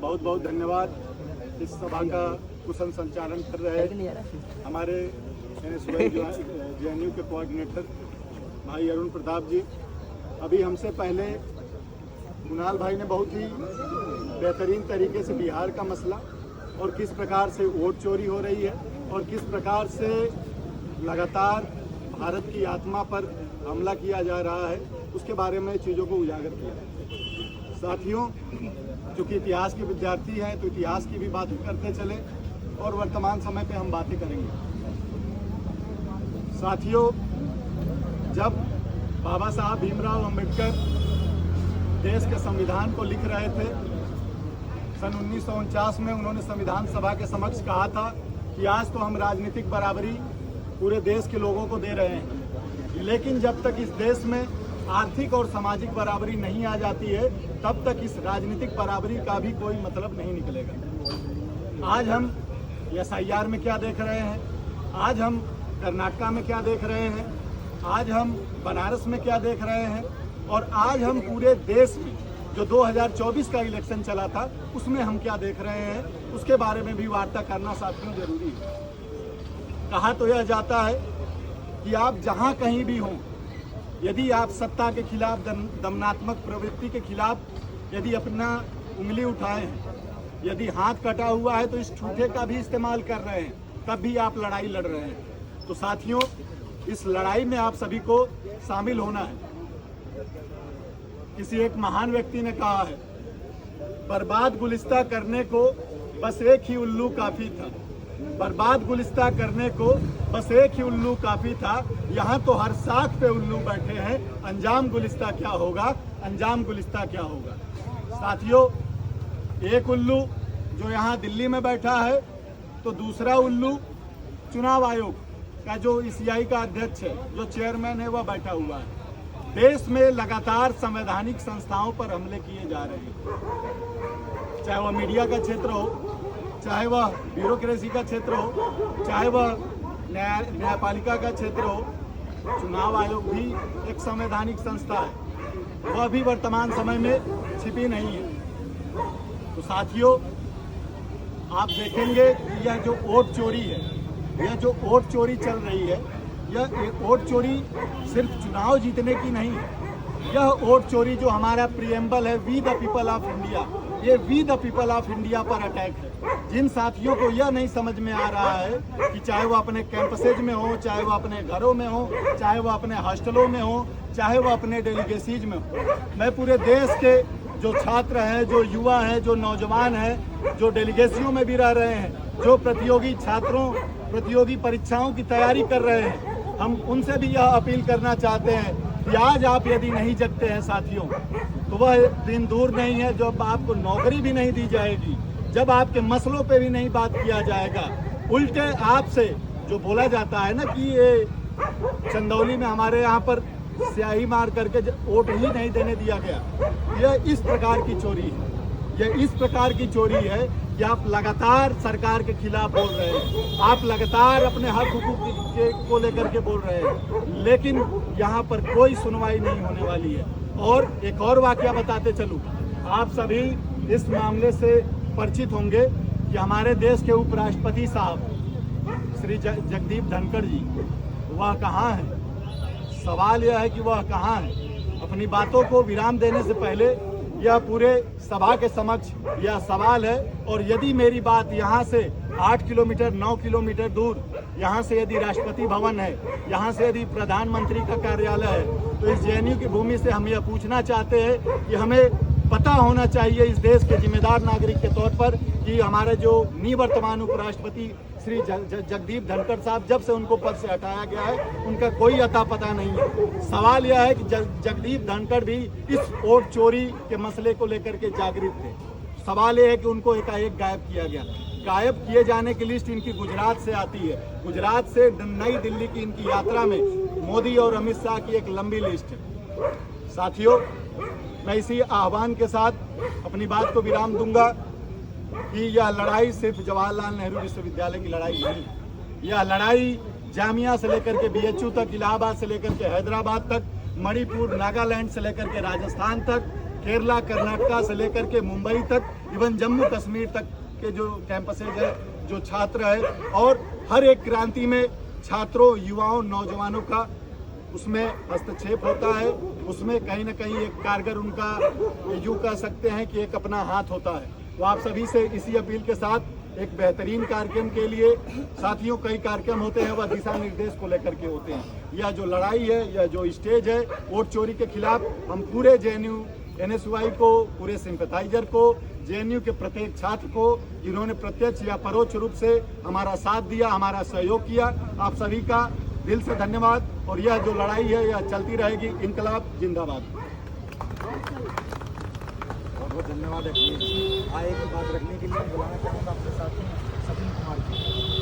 बहुत बहुत धन्यवाद। इस सभा का कुशल संचालन कर रहे हमारे JNU के कोऑर्डिनेटर भाई अरुण प्रताप जी। अभी हमसे पहले कुणाल भाई ने बहुत ही बेहतरीन तरीके से बिहार का मसला और किस प्रकार से वोट चोरी हो रही है और किस प्रकार से लगातार भारत की आत्मा पर हमला किया जा रहा है उसके बारे में चीज़ों को उजागर किया। साथियों, चूँकि इतिहास के विद्यार्थी हैं तो इतिहास की भी बातें करते चले और वर्तमान समय पे हम बातें करेंगे। साथियों, जब बाबा साहब भीमराव अंबेडकर देश के संविधान को लिख रहे थे, सन 1949 में उन्होंने संविधान सभा के समक्ष कहा था कि आज तो हम राजनीतिक बराबरी पूरे देश के लोगों को दे रहे हैं, लेकिन जब तक इस देश में आर्थिक और सामाजिक बराबरी नहीं आ जाती है तब तक इस राजनीतिक बराबरी का भी कोई मतलब नहीं निकलेगा। आज हम SIR में क्या देख रहे हैं, आज हम कर्नाटका में क्या देख रहे हैं, आज हम बनारस में क्या देख रहे हैं और आज हम पूरे देश में जो 2024 का इलेक्शन चला था उसमें हम क्या देख रहे हैं, उसके बारे में भी वार्ता करना साथियों जरूरी है। कहा तो यह जाता है कि आप जहां कहीं भी हों, यदि आप सत्ता के खिलाफ दमनात्मक प्रवृत्ति के खिलाफ यदि अपना उंगली उठाए हैं, यदि हाथ कटा हुआ है तो इस ठूठे का भी इस्तेमाल कर रहे हैं, तब भी आप लड़ाई लड़ रहे हैं। तो साथियों, इस लड़ाई में आप सभी को शामिल होना है। किसी एक महान व्यक्ति ने कहा है, बर्बाद गुलिस्ता करने को बस एक ही उल्लू काफी था। बर्बाद गुलिस्ता करने को बस एक ही उल्लू काफी था। यहाँ तो हर साख पे उल्लू बैठे हैं, अंजाम गुलिस्ता क्या होगा, अंजाम गुलिस्ता क्या होगा। साथियों, एक उल्लू जो यहाँ दिल्ली में बैठा है तो दूसरा उल्लू चुनाव आयोग का जो ECI का अध्यक्ष है, जो चेयरमैन है, वह बैठा हुआ है। देश में लगातार संवैधानिक संस्थाओं पर हमले किए जा रहे हैं, चाहे वह मीडिया का क्षेत्र हो, चाहे वह ब्यूरोक्रेसी का क्षेत्र हो, चाहे वह न्यायपालिका का क्षेत्र हो। चुनाव आयोग भी एक संवैधानिक संस्था है, वह भी वर्तमान समय में छिपी नहीं है। तो साथियों, आप देखेंगे कि यह जो वोट चोरी है, यह जो वोट चोरी चल रही है, यह वोट चोरी सिर्फ चुनाव जीतने की नहीं है। यह वोट चोरी जो हमारा प्रीएम्बल है, we the people of India, ये we the people of India पर अटैक है। जिन साथियों को यह नहीं समझ में आ रहा है कि चाहे वो अपने कैंपसेज में हो, चाहे वो अपने घरों में हो, चाहे वो अपने हॉस्टलों में हो, चाहे वो अपने डेलीगेसीज में हो, मैं पूरे देश के जो छात्र हैं, जो युवा हैं, जो नौजवान हैं, जो डेलीगेसियों में भी रह रहे हैं, जो प्रतियोगी परीक्षाओं की तैयारी कर रहे हैं, हम उनसे भी यह अपील करना चाहते हैं कि आज आप यदि नहीं जगते हैं साथियों, तो वह दिन दूर नहीं है जब आपको नौकरी भी नहीं दी जाएगी, जब आपके मसलों पे भी नहीं बात किया जाएगा। उल्टे आपसे जो बोला जाता है ना कि ये चंदौली में हमारे यहाँ पर स्याही मार करके वोट ही नहीं देने दिया गया, यह इस प्रकार की चोरी है। यह इस प्रकार की चोरी है कि आप लगातार सरकार के खिलाफ बोल रहे हैं, आप लगातार अपने हक हुकूक को लेकर के बोल रहे हैं, लेकिन यहाँ पर कोई सुनवाई नहीं होने वाली है। और एक और वाकया बताते चलूँ, आप सभी इस मामले से परिचित होंगे कि हमारे देश के उपराष्ट्रपति साहब श्री जगदीप धनखड़ जी, वह कहाँ हैं? सवाल यह है कि वह कहाँ हैं? अपनी बातों को विराम देने से पहले यह पूरे सभा के समक्ष यह सवाल है, और यदि मेरी बात यहाँ से 8 किलोमीटर 9 किलोमीटर दूर, यहाँ से यदि राष्ट्रपति भवन है, यहाँ से यदि प्रधानमंत्री का कार्यालय है, तो इस JNU की भूमि से हम यह पूछना चाहते हैं कि हमें पता होना चाहिए इस देश के जिम्मेदार नागरिक के तौर पर कि हमारे जो निवर्तमान उपराष्ट्रपति श्री जगदीप धनखड़ साहब, जब से उनको पद से हटाया गया है, उनका कोई अता पता नहीं है। सवाल यह है कि जगदीप धनखड़ भी इस वोट चोरी के मसले को लेकर के जागृत थे। सवाल यह है कि उनको एकाएक गायब किया गया। गायब किए जाने की लिस्ट इनकी गुजरात से आती है। गुजरात से नई दिल्ली की इनकी यात्रा में मोदी और अमित शाह की एक लंबी लिस्ट है। साथियों, मैं इसी आह्वान के साथ अपनी बात को विराम दूंगा कि यह लड़ाई सिर्फ जवाहरलाल नेहरू विश्वविद्यालय की लड़ाई नहीं है। यह लड़ाई जामिया से लेकर के BHU तक, इलाहाबाद से लेकर के हैदराबाद तक, मणिपुर, नागालैंड से लेकर के राजस्थान तक, केरला, कर्नाटका से लेकर के मुंबई तक, इवन जम्मू कश्मीर तक के जो कैंपसेज है, जो छात्र है, और हर एक क्रांति में छात्रों, युवाओं, नौजवानों का उसमें हस्तक्षेप होता है। उसमें कहीं ना कहीं एक कारगर उनका यूँ कह सकते हैं कि एक अपना हाथ होता है। तो आप सभी से इसी अपील के साथ एक बेहतरीन कार्यक्रम के लिए, साथियों कई कार्यक्रम होते हैं वह दिशा निर्देश को लेकर के होते हैं। यह जो लड़ाई है, यह जो स्टेज है वोट चोरी के खिलाफ, हम पूरे JNU NSY को, पूरे सिंपैथाइजर को, JNU के प्रत्येक छात्र को, जिन्होंने प्रत्यक्ष या परोक्ष रूप से हमारा साथ दिया, हमारा सहयोग किया, आप सभी का दिल से धन्यवाद। और यह जो लड़ाई है यह चलती रहेगी। इनकलाब जिंदाबाद। बहुत धन्यवाद। आए की बात रखने के लिए बुलाना चाहूँगा अपने साथी सचिन कुमार जी।